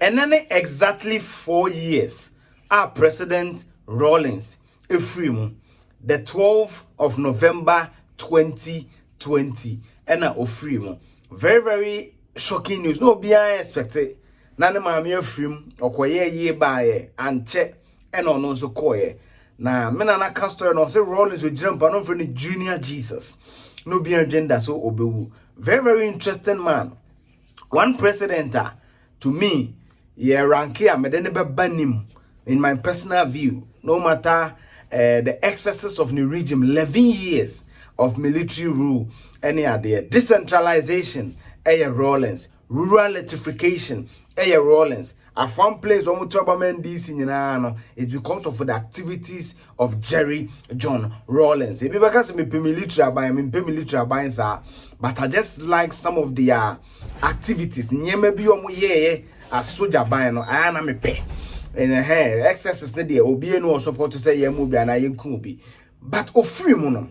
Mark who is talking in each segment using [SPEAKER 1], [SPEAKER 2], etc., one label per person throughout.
[SPEAKER 1] And then exactly 4 years, our President Rawlings, Ephraim, the 12th of November 2020, and Ephraim. Very, very shocking news. No, be I expected. Nane mami Ephraim, okoye ye baye, and check, and on also koye. Na mena na castor no say Rawlings with jump and for the junior Jesus. No be agenda so obewu. Very, very interesting man. One president to me, yeah, rank here, me den be ban him in my personal view. No matter the excesses of the regime, 11 years of military rule, any idea, decentralization, Rawlings, rural electrification, Rawlings. A farm place on this in is because of the activities of Jerry John Rawlings. If because me military military but I just like some of their activities. Maybe as soldier buying no I am me pay. And excesses the obi no support to say yemubi and I be. But free mono.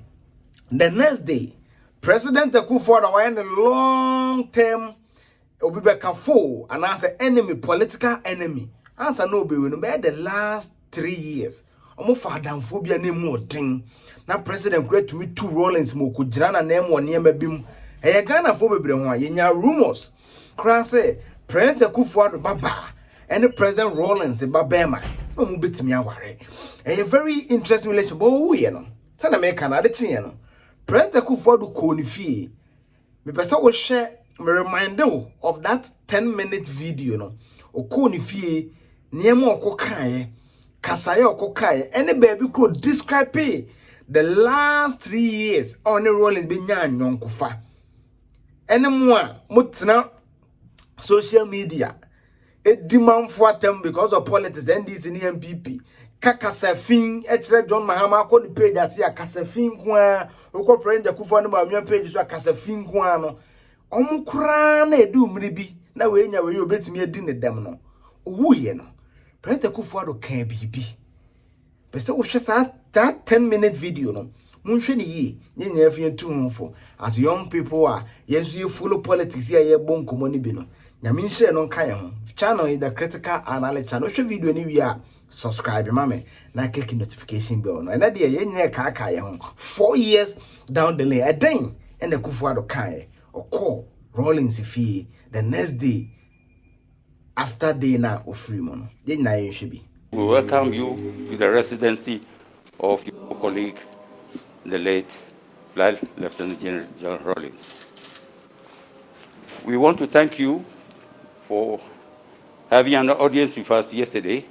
[SPEAKER 1] The next day, President Akufo-Addo were in a long-term Obibekafo and as an enemy, political enemy. Answer no be when the last 3 years. Omo phobia name more thing. Now President great to me 2 Rawlings mo kujana name one near mebim. Hey Ghana for bebre ho yenya rumors. Kra say President Akufo-Addo baba and the President Rawlings babema. No mo betimi aware. A very interesting relation but who ye no. Tana me kana de tie no. President Akufo-Addo ko ni fie. Me pesa wo share me remind you of that 10-minute video no. Oko ni fie niema okokae kasaye okokae any baby could describe the last 3 years on the Rawlings be nyan yonkofa. Any more mutna social media a demand for them because of politics and this in the MPP. Kakasafin etre John Mahama ko the page as ya kasafin kwa oko President Akufo-Addo ma page so kasafin kwa no omu kura na edu mribi na we nya we obetimi edi ne dem no owuye no President Akufo-Addo kan bibi pese wo hwe sa that 10-minute video no munhwe ne yi nyenya afie ntumfo as young people are yes you follow politics here ye bonkomo ni bi no nyame nhye no kan ho channel is the critical analysis channel hwe video ni wi a subscribe mama na click notification bell no and that ye nyenya ka ye ho 4 years down the lane then and the Akufo-Addo kan or call Rawlings fee the next day after day now of free money.
[SPEAKER 2] We welcome you to the residency of your colleague, the late Flight Lieutenant General John Rawlings. We want to thank you for having an audience with us yesterday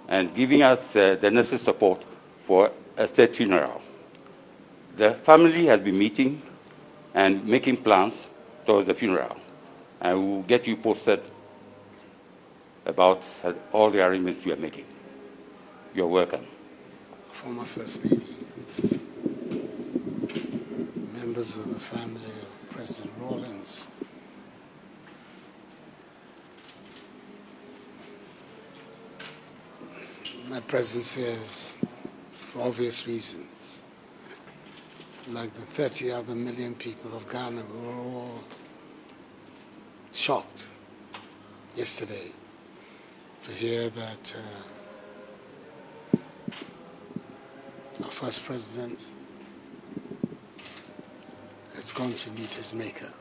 [SPEAKER 2] and giving us the necessary support for a state funeral. The family has been meeting and making plans towards the funeral. And we will get you posted about all the arrangements we are making. You're welcome.
[SPEAKER 3] Former First Lady, members of the family of President Rawlings, my presence here is for obvious reasons. Like the 30 other million people of Ghana, we were all shocked yesterday to hear that our first president has gone to meet his maker.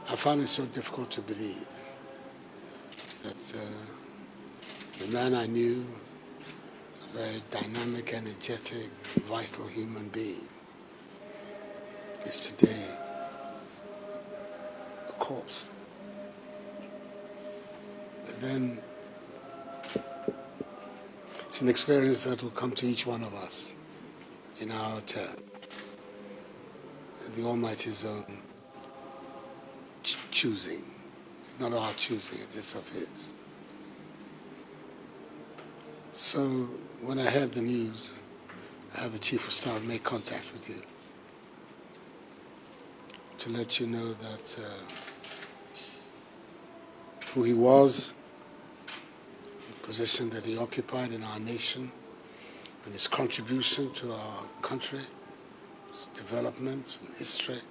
[SPEAKER 3] I find it so difficult to believe that the man I knew, a very dynamic, energetic, vital human being, is today a corpse. But then it's an experience that will come to each one of us in our turn. The Almighty's own choosing. It's not our choosing, it is of His. So when I heard the news, I had the Chief of Staff make contact with you to let you know that who he was, the position that he occupied in our nation, and his contribution to our country, its development and history,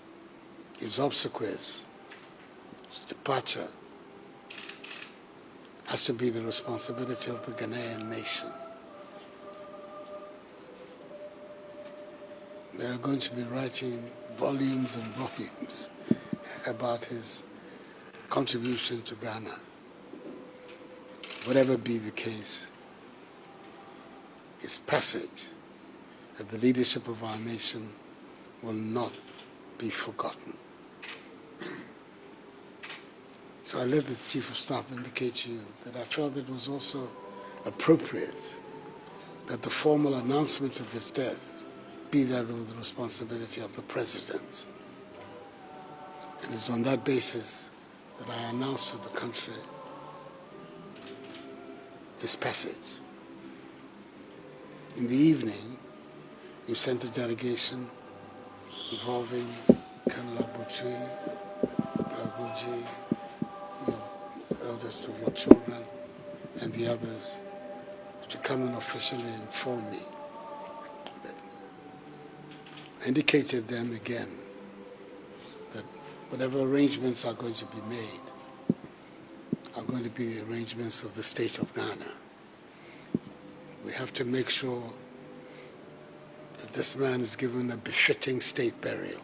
[SPEAKER 3] his obsequies, his departure, has to be the responsibility of the Ghanaian nation. They are going to be writing volumes and volumes about his contribution to Ghana. Whatever be the case, his passage at the leadership of our nation will not be forgotten. So I let the Chief of Staff indicate to you that I felt it was also appropriate that the formal announcement of his death be that of the responsibility of the President. And it's on that basis that I announced to the country his passage. In the evening, you sent a delegation involving Colonel Abutui, Aguji, your eldest of your children, and the others to come and officially inform me of it. I indicated then again that whatever arrangements are going to be made are going to be the arrangements of the state of Ghana. We have to make sure that this man is given a befitting state burial.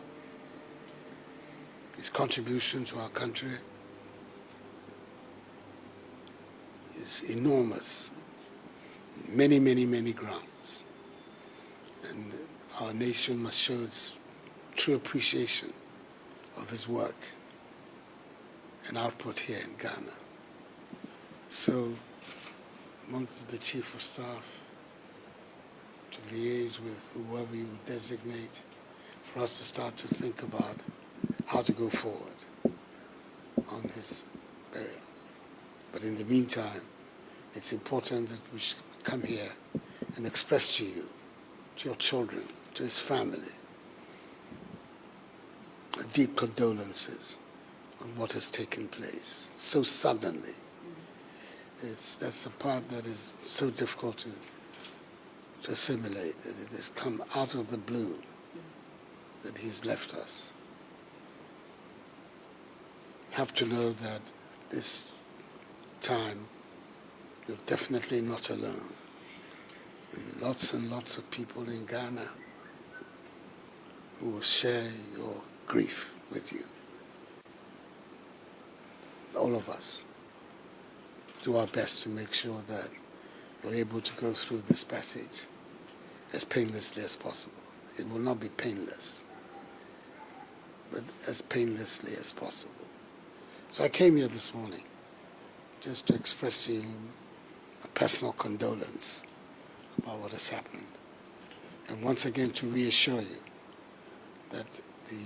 [SPEAKER 3] His contribution to our country is enormous, many, many, many grounds. And our nation must show its true appreciation of his work and output here in Ghana. So, I wanted the Chief of Staff to liaise with whoever you designate for us to start to think about how to go forward on his burial. But in the meantime, it's important that we should come here and express to you, to your children, to his family, deep condolences on what has taken place so suddenly. That's the part that is so difficult to assimilate, that it has come out of the blue, that he has left us. You have to know that at this time, you're definitely not alone. And lots of people in Ghana who will share your grief with you. All of us do our best to make sure that you're able to go through this passage as painlessly as possible. It will not be painless, but as painlessly as possible. So I came here this morning just to express to you a personal condolence about what has happened, and once again to reassure you that the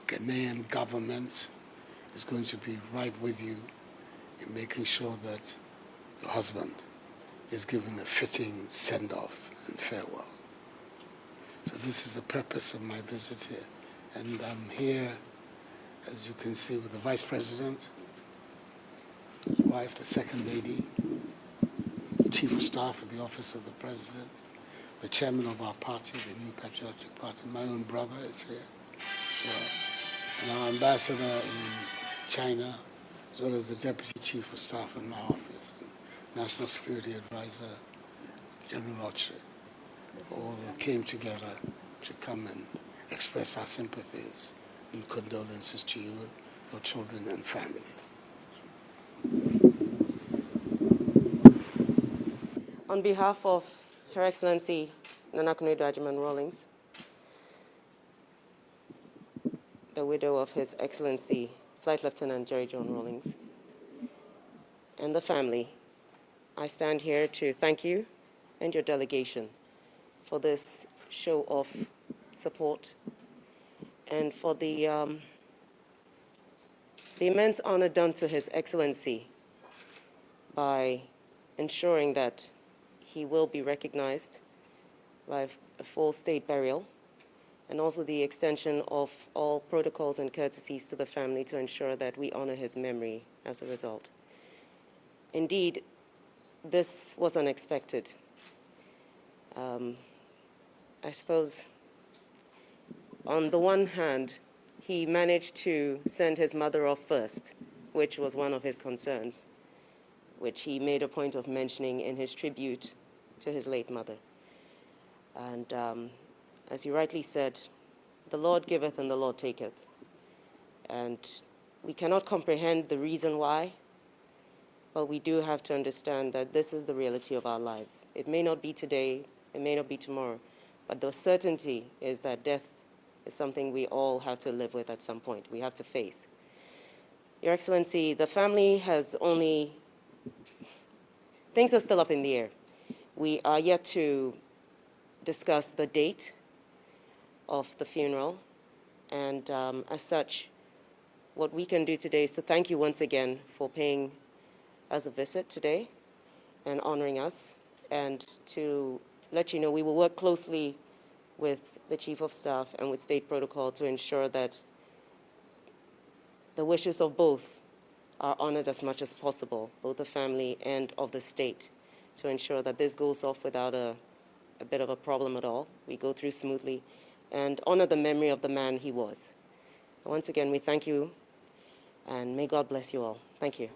[SPEAKER 3] Ghanaian government is going to be right with you in making sure that your husband is given a fitting send-off and farewell. So this is the purpose of my visit here. And I'm here, as you can see, with the Vice President, his wife, the Second Lady, the Chief of Staff of the Office of the President, the Chairman of our party, the New Patriotic Party, my own brother is here as well, and our Ambassador in China, as well as the Deputy Chief of Staff in my office, and National Security Advisor, General Autry, all came together to come and express our sympathies and condolences to you, your children and family.
[SPEAKER 4] On behalf of Her Excellency Nana Akufo-Addo Rawlings, the widow of His Excellency Flight Lieutenant Jerry John Rawlings, and the family, I stand here to thank you and your delegation for this show of support and for the immense honor done to His Excellency by ensuring that he will be recognized by a full state burial, and also the extension of all protocols and courtesies to the family to ensure that we honor his memory as a result. Indeed, this was unexpected. I suppose, on the one hand, he managed to send his mother off first, which was one of his concerns, which he made a point of mentioning in his tribute to his late mother. And as you rightly said, the Lord giveth and the Lord taketh. And we cannot comprehend the reason why, but we do have to understand that this is the reality of our lives. It may not be today, it may not be tomorrow, but the certainty is that death is something we all have to live with at some point. We have to face. Your Excellency, the family has only, things are still up in the air. We are yet to discuss the date of the funeral, and as such, what we can do today is to thank you once again for paying us a visit today and honoring us, and to let you know we will work closely with the Chief of Staff and with State Protocol to ensure that the wishes of both are honored as much as possible, both the family and of the state, to ensure that this goes off without a bit of a problem at all. We go through smoothly and honor the memory of the man he was. Once again, we thank you, and may God bless you all. Thank you.